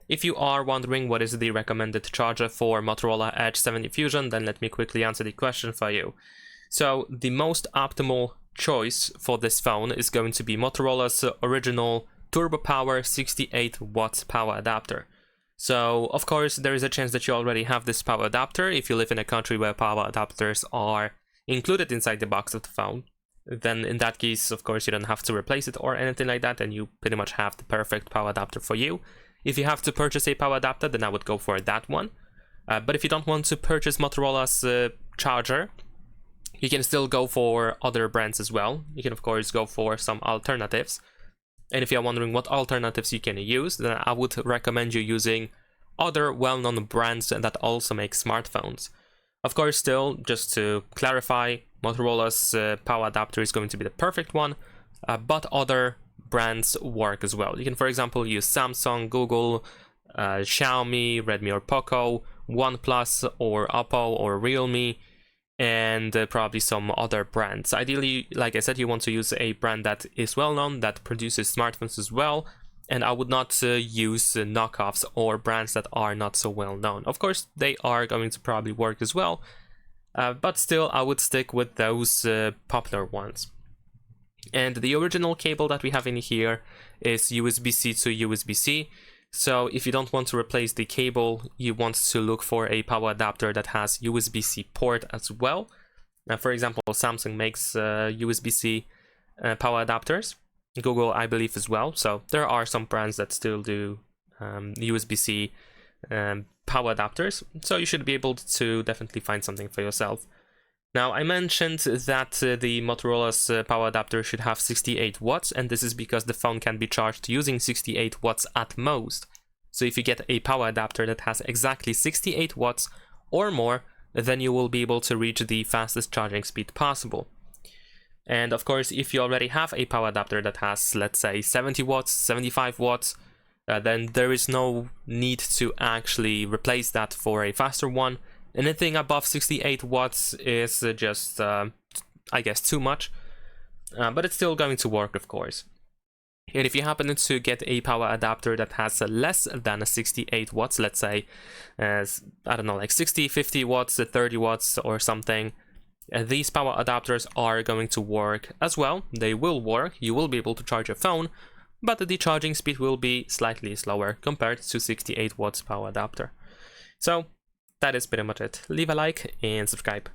If you are wondering what is the recommended charger for Motorola Edge 70 Fusion, then let me quickly answer the question for you. So the most optimal choice for this phone is going to be Motorola's original Turbo Power 68 watts power adapter. So of course there is a chance that you already have this power adapter if you live in a country where power adapters are included inside the box of the phone. Then in that case, of course, you don't have to replace it or anything like that, and you pretty much have the perfect power adapter for you. If you have to purchase a power adapter, then I would go for that one. But if you don't want to purchase Motorola's charger, you can still go for other brands as well. You can of course go for some alternatives. And if you're wondering what alternatives you can use, then I would recommend you using other well-known brands that also make smartphones. Of course, still, just to clarify, Motorola's power adapter is going to be the perfect one, but other brands work as well. You can, for example, use Samsung, Google, Xiaomi, Redmi or Poco, OnePlus or Oppo or Realme, and probably some other brands. Ideally, like I said, you want to use a brand that is well known, that produces smartphones as well, and I would not use knockoffs or brands that are not so well known. Of course, they are going to probably work as well, but still I would stick with those popular ones. And the original cable that we have in here is USB-C to USB-C. So if you don't want to replace the cable, you want to look for a power adapter that has USB-C port as well. For example, Samsung makes USB-C power adapters. Google, I believe, as well. So there are some brands that still do USB-C power adapters. So you should be able to definitely find something for yourself. Now, I mentioned that the Motorola's power adapter should have 68 watts, and this is because the phone can be charged using 68 watts at most. So if you get a power adapter that has exactly 68 watts or more, then you will be able to reach the fastest charging speed possible. And of course, if you already have a power adapter that has, let's say, 70 watts, 75 watts, then there is no need to actually replace that for a faster one. Anything above 68 watts is just, I guess, too much, but it's still going to work, of course. And if you happen to get a power adapter that has less than 68 watts, let's say, I don't know, like 60, 50 watts, 30 watts or something, these power adapters are going to work as well. They will work, you will be able to charge your phone, but the charging speed will be slightly slower compared to 68 watts power adapter. So that is pretty much it. Leave a like and subscribe.